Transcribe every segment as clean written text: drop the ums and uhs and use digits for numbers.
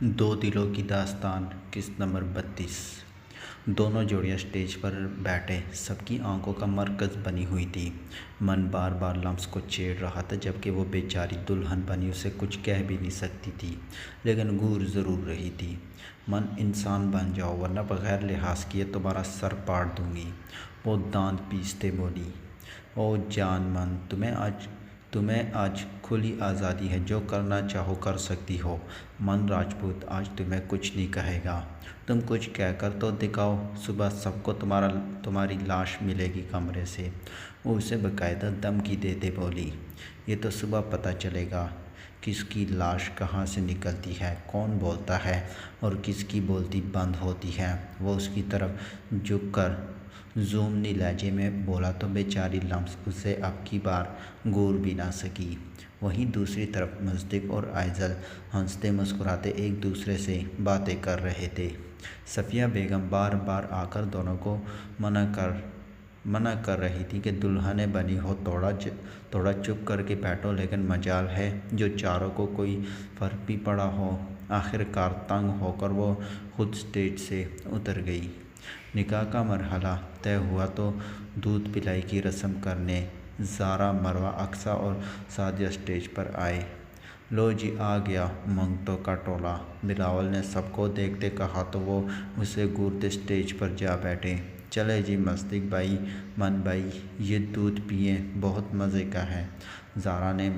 دو دلوں کی داستان قسط نمبر 32۔ دونوں جوڑیاں سٹیج پر بیٹھے سب کی آنکھوں کا مرکز بنی ہوئی تھی۔ من بار بار لمس کو چھیڑ رہا تھا، جبکہ وہ بیچاری دلہن بنی اسے کچھ کہہ بھی نہیں سکتی تھی، لیکن گور ضرور رہی تھی۔ من، انسان بن جاؤ ورنہ بغیر لحاظ کیے تمہارا سر پاڑ دوں گی، وہ دانت پیستے بولی۔ او جان من، تمہیں آج کھلی آزادی ہے، جو کرنا چاہو کر سکتی ہو۔ من راجپوت آج تمہیں کچھ نہیں کہے گا، تم کچھ کہہ کر تو دکھاؤ، صبح سب کو تمہاری لاش ملے گی کمرے سے، وہ اسے باقاعدہ دھمکی دیتے بولی۔ یہ تو صبح پتہ چلے گا کس کی لاش کہاں سے نکلتی ہے، کون بولتا ہے اور کس کی بولتی بند ہوتی ہے۔ وہ اس کی طرف جھک کر زومنی لہجے میں بولا تو بیچاری لمس اسے اب کی بار گور بھی نہ سکی۔ وہیں دوسری طرف مصدق اور ایزل ہنستے مسکراتے ایک دوسرے سے باتیں کر رہے تھے۔ صفیہ بیگم بار بار آ کر دونوں کو منع کر رہی تھی کہ دلہنیں بنی ہو تھوڑا چپ کر کے بیٹھو، لیکن مجال ہے جو چاروں کو کوئی فرق بھی پڑا ہو۔ آخر کار تنگ ہو کر وہ خود سٹیج سے اتر گئی۔ نکاح کا مرحلہ طے ہوا تو دودھ پلائی کی رسم کرنے زارا، مروہ، اقصیٰ اور سعدیہ سٹیج پر آئے۔ لو جی آ گیا منگتوں کا ٹولہ، بلاول نے سب کو دیکھتے کہا تو وہ اسے گھورتے سٹیج پر جا بیٹھے۔ چلے جی مصدق بھائی، من بھائی، یہ دودھ پئیں، بہت مزے کا ہے۔ زارا نے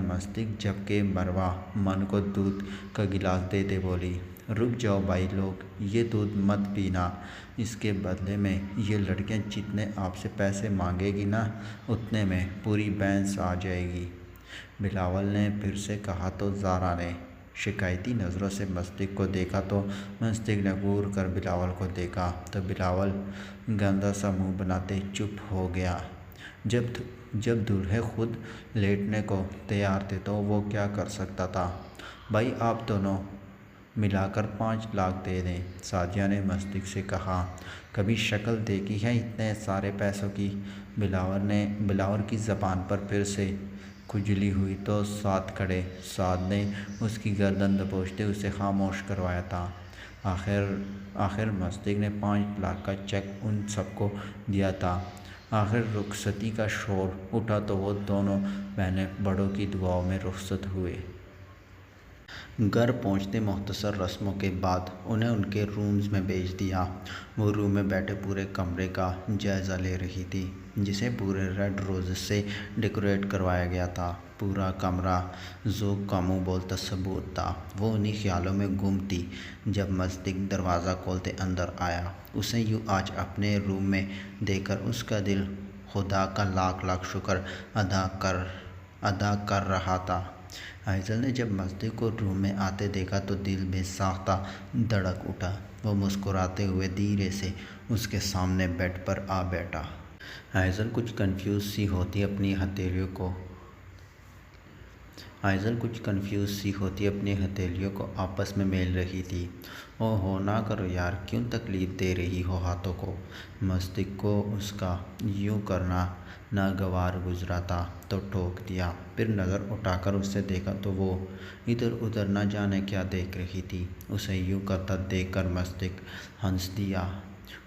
مصدق جبکہ مروہ من کو دودھ کا گلاس دیتے بولی۔ رک جاؤ بھائی لوگ، یہ دودھ مت پینا، اس کے بدلے میں یہ لڑکیاں جتنے آپ سے پیسے مانگے گی نا، اتنے میں پوری بھینس آ جائے گی، بلاول نے پھر سے کہا تو زارا نے شکایتی نظروں سے مصدق کو دیکھا تو مصدق نے گور کر بلاول کو دیکھا تو بلاول گندا سا منہ بناتے چپ ہو گیا۔ جب دولہے خود لیٹنے کو تیار تھے تو وہ کیا کر سکتا تھا۔ بھائی آپ دونوں ملا کر 5 لاکھ دے دیں، سعدیہ نے مصدق سے کہا۔ کبھی شکل دیکھی ہے اتنے سارے پیسوں کی؟ بلاول کی زبان پر پھر سے کھجلی ہوئی تو سعد کھڑے۔ سعد نے اس کی گردن دبوچتے اسے خاموش کروایا تھا۔ آخر مصدق نے 5 لاکھ کا چیک ان سب کو دیا تھا۔ آخر رخصتی کا شور اٹھا تو وہ دونوں بہنیں بڑوں کی دعاؤں میں رخصت ہوئے۔ گھر پہنچتے مختصر رسموں کے بعد انہیں ان کے رومز میں بھیج دیا۔ وہ روم میں بیٹھے پورے کمرے کا جائزہ لے رہی تھی، جسے پورے ریڈ روزز سے ڈیکوریٹ کروایا گیا تھا۔ پورا کمرہ ذوق کا منہ بولتا ثبوت تھا۔ وہ انہی خیالوں میں گم تھی جب مصدق دروازہ کھولتے اندر آیا۔ اسے یوں آج اپنے روم میں دیکھ کر اس کا دل خدا کا لاکھ لاکھ شکر ادا کر رہا تھا۔ ایزل نے جب مصدق کو روم میں آتے دیکھا تو دل بے ساختہ دھڑک اٹھا۔ وہ مسکراتے ہوئے دھیرے سے اس کے سامنے بیڈ پر آ بیٹھا۔ ایزل کچھ کنفیوز سی ہوتی اپنی ہتھیلیوں کو آپس میں میل رہی تھی۔ او ہو نہ کرو یار، کیوں تکلیف دے رہی ہو ہاتھوں کو؟ مصدق کو اس کا یوں کرنا ناگوار گزرا تھا تو ٹوک دیا۔ پھر نظر اٹھا کر اسے دیکھا تو وہ ادھر ادھر نہ جانے کیا دیکھ رہی تھی۔ اسے یوں کرتا دیکھ کر مصدق ہنس دیا۔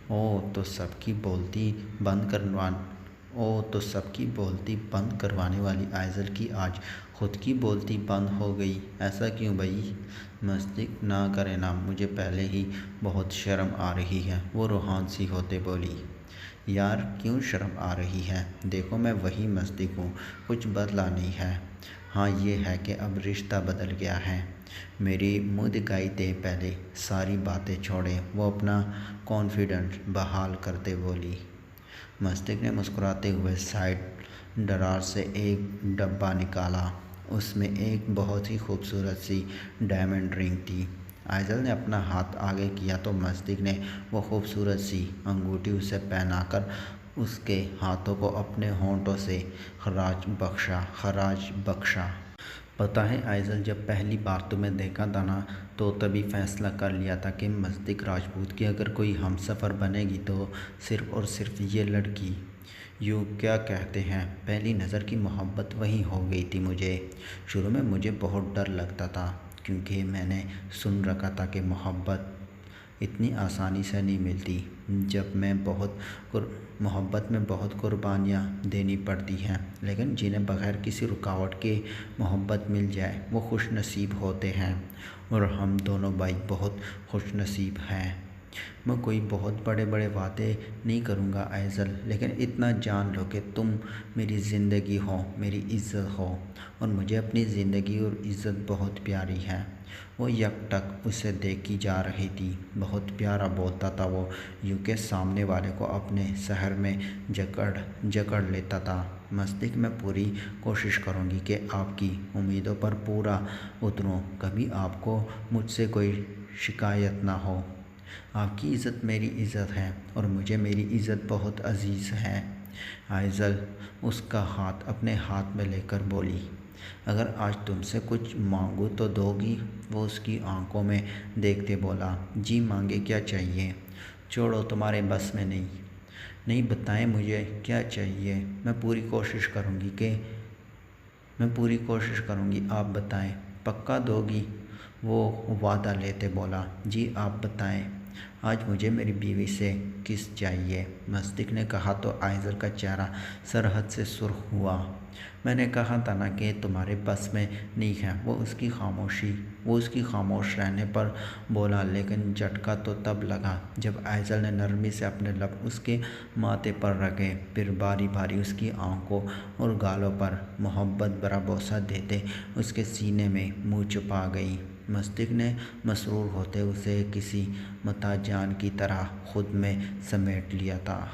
او تو سب کی بولتی بند کروانے والی ایزل کی آج خود کی بولتی بند ہو گئی، ایسا کیوں بھئی؟ مصدق نہ کرے نا، مجھے پہلے ہی بہت شرم آ رہی ہے، وہ روحان سی ہوتے بولی۔ یار کیوں شرم آ رہی ہے؟ دیکھو میں وہی مصدق ہوں، کچھ بدلا نہیں ہے۔ ہاں یہ ہے کہ اب رشتہ بدل گیا ہے۔ میری منہ دکھائی دے پہلے، ساری باتیں چھوڑے، وہ اپنا کانفیڈنس بحال کرتے بولی۔ مصدق نے مسکراتے ہوئے سائیڈ ڈرار سے ایک ڈبہ نکالا، اس میں ایک بہت ہی خوبصورت سی ڈائمنڈ رنگ تھی۔ ایزل نے اپنا ہاتھ آگے کیا تو مصدق نے وہ خوبصورت سی انگوٹھی اسے پہنا کر اس کے ہاتھوں کو اپنے ہونٹوں سے خراج بخشا۔ پتہ ہے ایزل، جب پہلی بار تمہیں دیکھا تھا نا تو تبھی فیصلہ کر لیا تھا کہ مصدق راجپوت کی اگر کوئی ہمسفر بنے گی تو صرف اور صرف یہ لڑکی۔ یوں کیا کہتے ہیں، پہلی نظر کی محبت وہی ہو گئی تھی مجھے۔ شروع میں مجھے بہت ڈر لگتا تھا، کیونکہ میں نے سن رکھا تھا کہ محبت اتنی آسانی سے نہیں ملتی، جب میں محبت میں بہت قربانیاں دینی پڑتی ہیں، لیکن جنہیں بغیر کسی رکاوٹ کے محبت مل جائے وہ خوش نصیب ہوتے ہیں، اور ہم دونوں بھائی بہت خوش نصیب ہیں۔ میں کوئی بہت بڑے وعدے نہیں کروں گا ایزل، لیکن اتنا جان لو کہ تم میری زندگی ہو، میری عزت ہو، اور مجھے اپنی زندگی اور عزت بہت پیاری ہے۔ وہ یک ٹک اسے دیکھی جا رہی تھی۔ بہت پیارا بولتا تھا وہ، یوں کہ سامنے والے کو اپنے سحر میں جکڑ لیتا تھا۔ مصدق میں پوری کوشش کروں گی کہ آپ کی امیدوں پر پورا اتروں، کبھی آپ کو مجھ سے کوئی شکایت نہ ہو۔ آپ کی عزت میری عزت ہے، اور مجھے میری عزت بہت عزیز ہے۔ ایزل اس کا ہاتھ اپنے ہاتھ میں لے کر بولی، اگر آج تم سے کچھ مانگوں تو دو گی؟ وہ اس کی آنکھوں میں دیکھتے بولا، جی مانگے، کیا چاہیے؟ چھوڑو، تمہارے بس میں نہیں، بتائیں مجھے کیا چاہیے، میں پوری کوشش کروں گی، آپ بتائیں، پکا دو گی؟ وہ وعدہ لیتے بولا، جی آپ بتائیں، آج مجھے میری بیوی سے کس چاہیے۔ مصدق نے کہا تو ایزل کا چہرہ سرحد سے سرخ ہوا۔ میں نے کہا تھا نا کہ تمہارے بس میں نہیں ہے، وہ اس کی خاموش رہنے پر بولا، لیکن جھٹکا تو تب لگا جب ایزل نے نرمی سے اپنے لب اس کے ماتھے پر رکھے، پھر باری باری اس کی آنکھوں اور گالوں پر محبت بھرا بوسہ دیتے اس کے سینے میں منہ چھپا گئی۔ مصدق نے مسرور ہوتے اسے کسی متاع جان کی طرح خود میں سمیٹ لیا تھا۔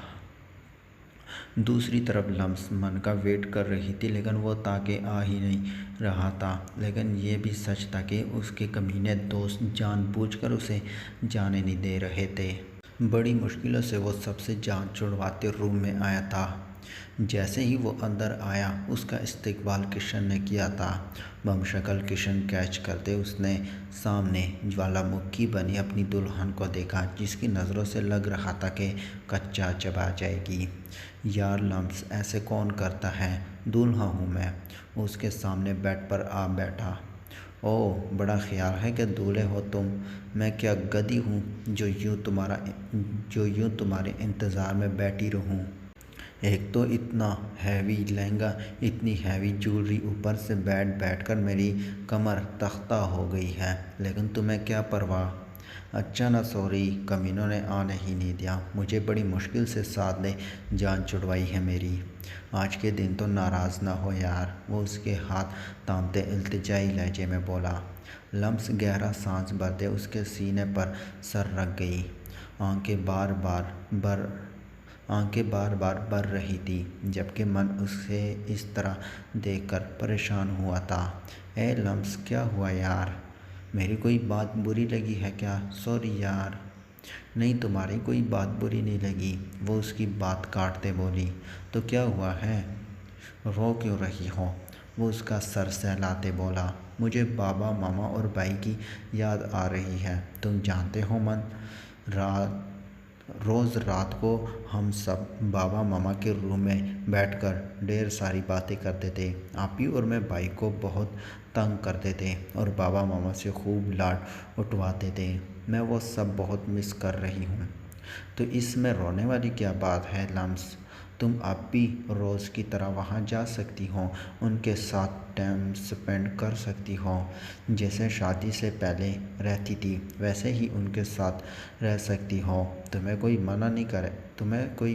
دوسری طرف لمس من کا ویٹ کر رہی تھی، لیکن وہ تاکہ آ ہی نہیں رہا تھا۔ لیکن یہ بھی سچ تھا کہ اس کے کمینے دوست جان بوجھ کر اسے جانے نہیں دے رہے تھے۔ بڑی مشکلوں سے وہ سب سے جان چھڑواتے روم میں آیا تھا۔ جیسے ہی وہ اندر آیا، اس کا استقبال کشن نے کیا تھا۔ بم شکل کشن کیچ کرتے اس نے سامنے جوالا مکھی بنی اپنی دلہن کو دیکھا، جس کی نظروں سے لگ رہا تھا کہ کچا چبا جائے گی۔ یار لمس، ایسے کون کرتا ہے؟ دولہا ہوں میں۔ وہ اس کے سامنے بیڈ پر آ بیٹھا۔ اوہ، بڑا خیال ہے کہ دولہے ہو تم۔ میں کیا گدھی ہوں جو یوں تمہارے انتظار میں بیٹھی رہوں؟ ایک تو اتنا ہیوی لہنگا، اتنی ہیوی جیولری، اوپر سے بیٹھ کر میری کمر تختہ ہو گئی ہے، لیکن تمہیں کیا پرواہ؟ اچھا نا، سوری، کمینوں نے آنے ہی نہیں دیا، مجھے بڑی مشکل سے ساتھ نے جان چھڑوائی ہے میری۔ آج کے دن تو ناراض نہ ہو یار، وہ اس کے ہاتھ تھامتے التجائی لہجے میں بولا۔ لمس گہرا سانس بھرتے اس کے سینے پر سر رکھ گئی۔ آنکھیں بار بار بھر رہی تھی، جبکہ من اسے اس طرح دیکھ کر پریشان ہوا تھا۔ اے لمس، کیا ہوا یار؟ میری کوئی بات بری لگی ہے کیا؟ سوری یار۔ نہیں، تمہاری کوئی بات بری نہیں لگی، وہ اس کی بات کاٹتے بولی۔ تو کیا ہوا ہے؟ رو کیوں رہی ہو؟ وہ اس کا سر سہلاتے بولا، مجھے بابا، ماما اور بھائی کی یاد آ رہی ہے۔ تم جانتے ہو من، روز رات کو ہم سب بابا ماما کے روم میں بیٹھ کر ڈھیر ساری باتیں کرتے تھے۔ آپی اور میں بھائی کو بہت تنگ کرتے تھے اور بابا ماما سے خوب لاڈ اٹھواتے تھے۔ میں وہ سب بہت مس کر رہی ہوں۔ تو اس میں رونے والی کیا بات ہے لمس؟ تم اب بھی روز کی طرح وہاں جا سکتی ہو، ان کے ساتھ ٹائم سپینڈ کر سکتی ہو، جیسے شادی سے پہلے رہتی تھی ویسے ہی ان کے ساتھ رہ سکتی ہو۔ تمہیں کوئی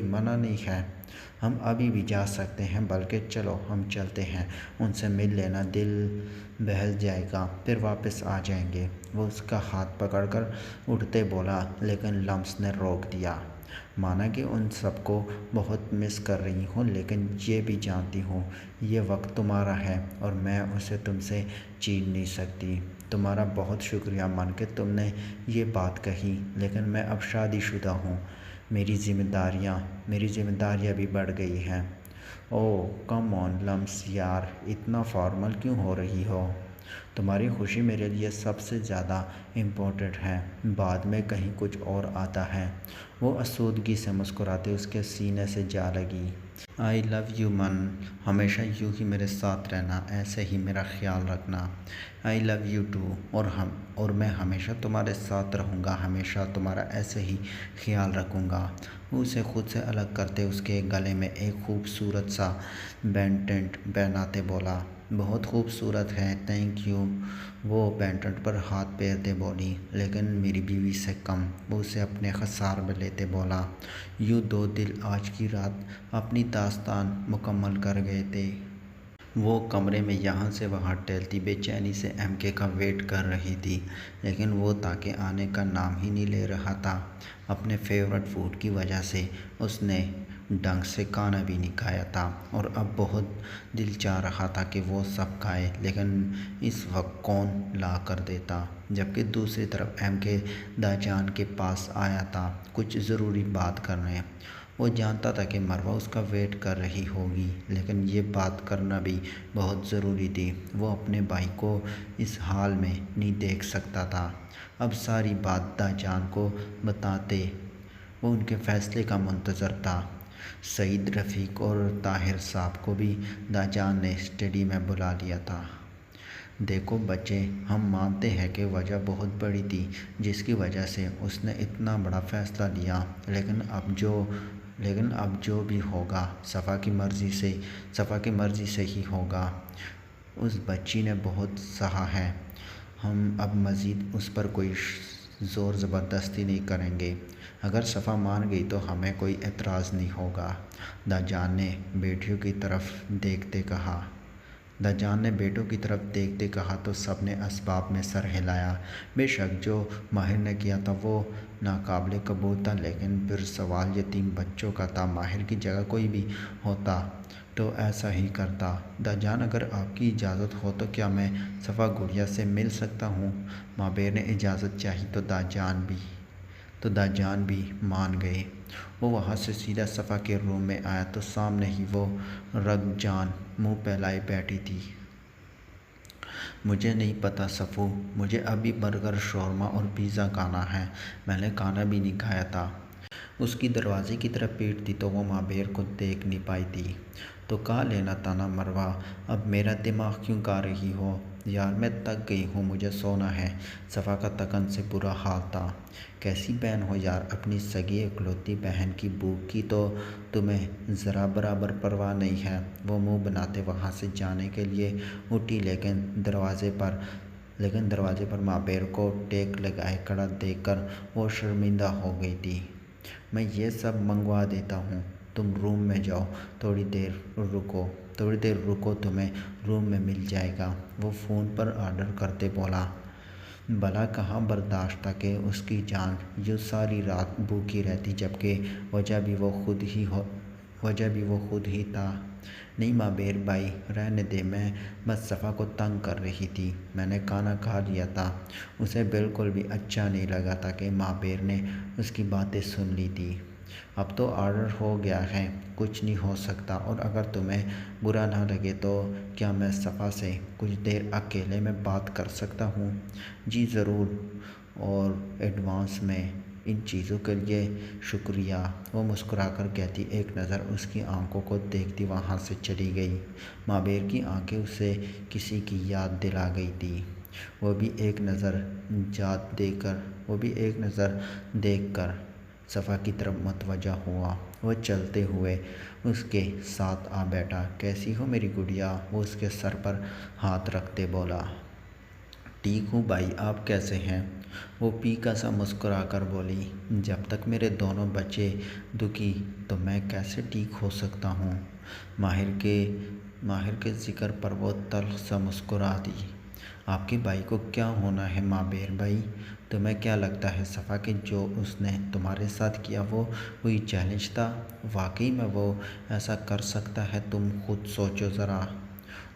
منع نہیں ہے، ہم ابھی بھی جا سکتے ہیں، بلکہ چلو ہم چلتے ہیں، ان سے مل لینا، دل بہل جائے گا، پھر واپس آ جائیں گے۔ وہ اس کا ہاتھ پکڑ کر اٹھتے بولا، لیکن لمس نے روک دیا۔ مانا کہ ان سب کو بہت مس کر رہی ہوں، لیکن یہ بھی جانتی ہوں یہ وقت تمہارا ہے اور میں اسے تم سے چھین نہیں سکتی۔ تمہارا بہت شکریہ من کہ تم نے یہ بات کہی، لیکن میں اب شادی شدہ ہوں، میری ذمہ داریاں بھی بڑھ گئی ہیں۔ اوہ کم آن لمس یار، اتنا فارمل کیوں ہو رہی ہو؟ تمہاری خوشی میرے لیے سب سے زیادہ امپورٹنٹ ہے، بعد میں کہیں کچھ اور آتا ہے۔ وہ آسودگی سے مسکراتے اس کے سینے سے جا لگی۔ آئی لو یو من، ہمیشہ یوں ہی میرے ساتھ رہنا، ایسے ہی میرا خیال رکھنا۔ آئی لو یو ٹو، اور میں ہمیشہ تمہارے ساتھ رہوں گا، ہمیشہ تمہارا ایسے ہی خیال رکھوں گا۔ وہ اسے خود سے الگ کرتے اس کے گلے میں ایک خوبصورت سا پینڈنٹ پہناتے بولا، بہت خوبصورت ہے، تھینک یو۔ وہ پینڈنٹ پر ہاتھ پھیرتے بولی، لیکن میری بیوی سے کم۔ وہ اسے اپنے خسار میں لیتے بولا، یوں دو دل آج کی رات اپنی داستان مکمل کر گئے تھے۔ وہ کمرے میں یہاں سے وہاں ٹہلتی بے چینی سے ایم کے کا ویٹ کر رہی تھی، لیکن وہ تاکہ آنے کا نام ہی نہیں لے رہا تھا۔ اپنے فیورٹ فوڈ کی وجہ سے اس نے ڈھنگ سے کھانا بھی نہیں کھایا تھا، اور اب بہت دل چاہ رہا تھا کہ وہ سب کھائے، لیکن اس وقت کون لا کر دیتا۔ جبکہ دوسری طرف ایم کے داجان کے پاس آیا تھا کچھ ضروری بات کرنے۔ وہ جانتا تھا کہ مروہ اس کا ویٹ کر رہی ہوگی، لیکن یہ بات کرنا بھی بہت ضروری تھی۔ وہ اپنے بھائی کو اس حال میں نہیں دیکھ سکتا تھا۔ اب ساری بات داجان کو بتاتے وہ ان کے فیصلے کا منتظر تھا۔ سعید، رفیق اور طاہر صاحب کو بھی داجان نے اسٹڈی میں بلا لیا تھا۔ دیکھو بچے، ہم مانتے ہیں کہ وجہ بہت بڑی تھی جس کی وجہ سے اس نے اتنا بڑا فیصلہ لیا، لیکن اب جو بھی ہوگا صفا کی مرضی سے ہی ہوگا۔ اس بچی نے بہت سہا ہے، ہم اب مزید اس پر کوئی زور زبردستی نہیں کریں گے۔ اگر صفا مان گئی تو ہمیں کوئی اعتراض نہیں ہوگا، داجان نے بیٹوں کی طرف دیکھتے کہا تو سب نے اسباب میں سر ہلایا۔ بے شک جو ماہر نے کیا تھا وہ ناقابل قبول تھا، لیکن پھر سوال یتیم بچوں کا تھا۔ ماہر کی جگہ کوئی بھی ہوتا تو ایسا ہی کرتا۔ داجان، اگر آپ کی اجازت ہو تو کیا میں صفا گڑیا سے مل سکتا ہوں؟ مابیر نے اجازت چاہی تو داجان بھی مان گئے۔ وہ وہاں سے سیدھا صفا کے روم میں آیا تو سامنے ہی وہ رگ جان منہ پھیلائے بیٹھی تھی۔ مجھے نہیں پتا صفو، مجھے ابھی برگر، شورما اور پیزا کھانا ہے، میں نے کھانا بھی نہیں کھایا تھا۔ اس کی دروازے کی طرف پیٹھ تھی تو وہ مابیر کو دیکھ نہیں پائی تھی۔ تو کھا لینا تھا نا مروہ، اب میرا دماغ کیوں کھا رہی ہو؟ یار میں تک گئی ہوں، مجھے سونا ہے۔ صفا کا تکن سے برا حال تھا۔ کیسی بہن ہو یار، اپنی سگی اکلوتی بہن کی بھوک کی تو تمہیں ذرا برابر پرواہ نہیں ہے۔ وہ منہ بناتے وہاں سے جانے کے لیے اٹھی، لیکن دروازے پر مابیر کو ٹیک لگائے کھڑا دیکھ کر وہ شرمندہ ہو گئی تھی۔ میں یہ سب منگوا دیتا ہوں، تم روم میں جاؤ، تھوڑی دیر رکو، تمہیں روم میں مل جائے گا۔ وہ فون پر آرڈر کرتے بولا۔ بھلا کہاں برداشت تھا کہ اس کی جان یوں ساری رات بھوکی رہتی، جبکہ وجہ بھی وہ خود ہی تھا۔ نہیں مابیر بھائی، رہنے دے، میں بس صفا کو تنگ کر رہی تھی، میں نے کھانا کھا لیا تھا۔ اسے بالکل بھی اچھا نہیں لگا تھا کہ مابیر نے اس کی باتیں سن لی تھی۔ اب تو آرڈر ہو گیا ہے، کچھ نہیں ہو سکتا، اور اگر تمہیں برا نہ لگے تو کیا میں صفا سے کچھ دیر اکیلے میں بات کر سکتا ہوں؟ جی ضرور، اور ایڈوانس میں ان چیزوں کے لیے شکریہ، وہ مسکرا کر کہتی، ایک نظر اس کی آنکھوں کو دیکھتی وہاں سے چلی گئی۔ مابیر کی آنکھیں اسے کسی کی یاد دلا گئی تھی۔ وہ بھی ایک نظر دیکھ کر صفا کی طرف متوجہ ہوا۔ وہ چلتے ہوئے اس کے ساتھ آ بیٹھا۔ کیسی ہو میری گڑیا؟ وہ اس کے سر پر ہاتھ رکھتے بولا۔ ٹھیک ہوں بھائی، آپ کیسے ہیں؟ وہ پھیکا سا مسکرا کر بولی، جب تک میرے دونوں بچے دکھی تو میں کیسے ٹھیک ہو سکتا ہوں؟ ماہر کے ذکر پر وہ تلخ سا مسکرا دی۔ آپ کے بھائی کو کیا ہونا ہے مابیر بھائی؟ تمہیں کیا لگتا ہے صفا کہ جو اس نے تمہارے ساتھ کیا وہ کوئی چیلنج تھا؟ واقعی میں وہ ایسا کر سکتا ہے؟ تم خود سوچو ذرا،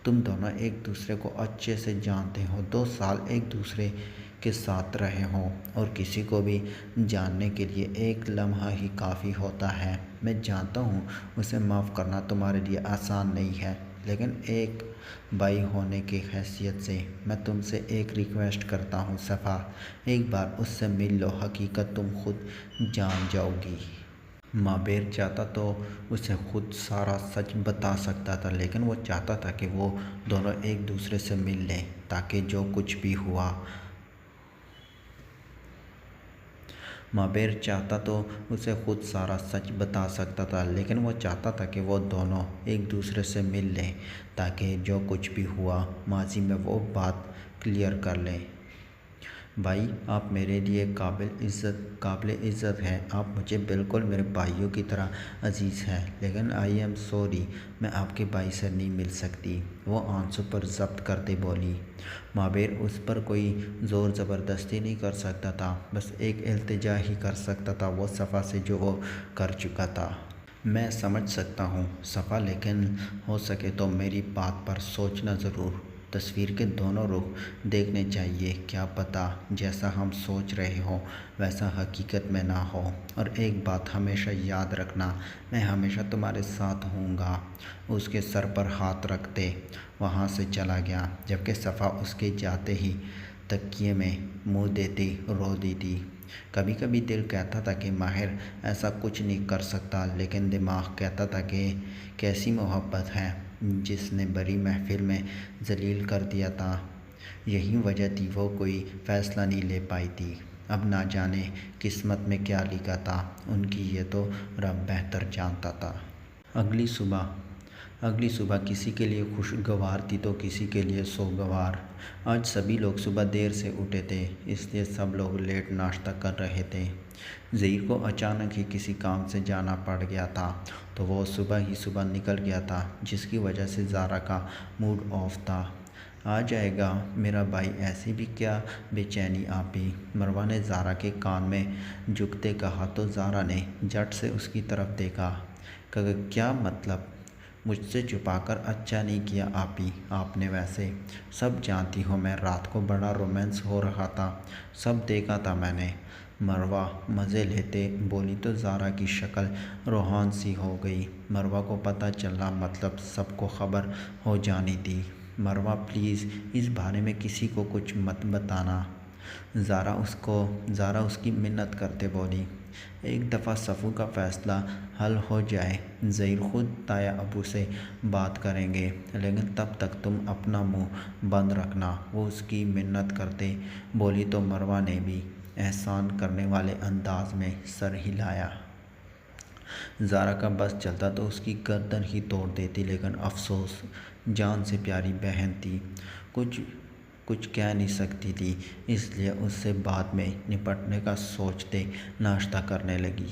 تم دونوں ایک دوسرے کو اچھے سے جانتے ہو، 2 سال ایک دوسرے کے ساتھ رہے ہو، اور کسی کو بھی جاننے کے لیے ایک لمحہ ہی کافی ہوتا ہے۔ میں جانتا ہوں اسے معاف کرنا تمہارے لیے آسان نہیں ہے، لیکن ایک بھائی ہونے کی حیثیت سے میں تم سے ایک ریکویسٹ کرتا ہوں صفا، ایک بار اس سے مل لو، حقیقت تم خود جان جاؤ گی۔ مابیر چاہتا تو اسے خود سارا سچ بتا سکتا تھا، لیکن وہ چاہتا تھا کہ وہ دونوں ایک دوسرے سے مل لیں تاکہ جو کچھ بھی ہوا مابیر چاہتا تو اسے خود سارا سچ بتا سکتا تھا، لیکن وہ چاہتا تھا کہ وہ دونوں ایک دوسرے سے مل لیں تاکہ جو کچھ بھی ہوا ماضی میں وہ بات کلیئر کر لیں۔ بھائی، آپ میرے لیے قابل عزت ہیں، آپ مجھے بالکل میرے بھائیوں کی طرح عزیز ہیں، لیکن آئی ایم سوری، میں آپ کے بھائی سے نہیں مل سکتی، وہ آنسوں پر ضبط کرتے بولی۔ مابیر اس پر کوئی زور زبردستی نہیں کر سکتا تھا، بس ایک التجا ہی کر سکتا تھا وہ صفا سے جو وہ کر چکا تھا۔ میں سمجھ سکتا ہوں صفا، لیکن ہو سکے تو میری بات پر سوچنا ضرور۔ تصویر کے دونوں رخ دیکھنے چاہیے، کیا پتہ جیسا ہم سوچ رہے ہوں ویسا حقیقت میں نہ ہو۔ اور ایک بات ہمیشہ یاد رکھنا، میں ہمیشہ تمہارے ساتھ ہوں گا۔ اس کے سر پر ہاتھ رکھتے وہاں سے چلا گیا، جبکہ صفا اس کے جاتے ہی تکیے میں منہ دیتی رو دی تھی۔ کبھی کبھی دل کہتا تھا کہ ماہر ایسا کچھ نہیں کر سکتا، لیکن دماغ کہتا تھا کہ کیسی محبت ہے جس نے بڑی محفل میں ذلیل کر دیا تھا۔ یہی وجہ تھی وہ کوئی فیصلہ نہیں لے پائی تھی۔ اب نہ جانے قسمت میں کیا لکھا تھا ان کی، یہ تو رب بہتر جانتا تھا۔ اگلی صبح کسی کے لیے خوشگوار تھی تو کسی کے لیے سوگوار۔ آج سبھی لوگ صبح دیر سے اٹھے تھے، اس لیے سب لوگ لیٹ ناشتہ کر رہے تھے۔ ظہیر کو اچانک ہی کسی کام سے جانا پڑ گیا تھا تو وہ صبح نکل گیا تھا، جس کی وجہ سے زارا کا موڈ آف تھا۔ آ جائے گا میرا بھائی، ایسی بھی کیا بے چینی آپی، مروہ نے زارا کے کان میں جھکتے کہا تو زارا نے جھٹ سے اس کی طرف دیکھا۔ کیا مطلب؟ مجھ سے چھپا کر اچھا نہیں کیا آپی آپ نے، ویسے سب جانتی ہو میں رات کو بڑا رومانس ہو رہا تھا، سب دیکھا تھا میں نے، مروہ مزے لیتے بولی تو زارا کی شکل روحان سی ہو گئی۔ مروہ کو پتہ چلا مطلب سب کو خبر ہو جانی تھی۔ مروہ پلیز اس بارے میں کسی کو کچھ مت بتانا، زارا اس کی منت کرتے بولی۔ ایک دفعہ صفو کا فیصلہ حل ہو جائے ظہیر خود تایا ابو سے بات کریں گے، لیکن تب تک تم اپنا منہ بند رکھنا، وہ اس کی منت کرتے بولی تو مروہ نے بھی احسان کرنے والے انداز میں سر ہلایا۔ زارا کا بس چلتا تو اس کی گردن ہی توڑ دیتی، لیکن افسوس، جان سے پیاری بہن تھی، کچھ کہہ نہیں سکتی تھی، اس لیے اس سے بعد میں نپٹنے کا سوچتے ناشتہ کرنے لگی۔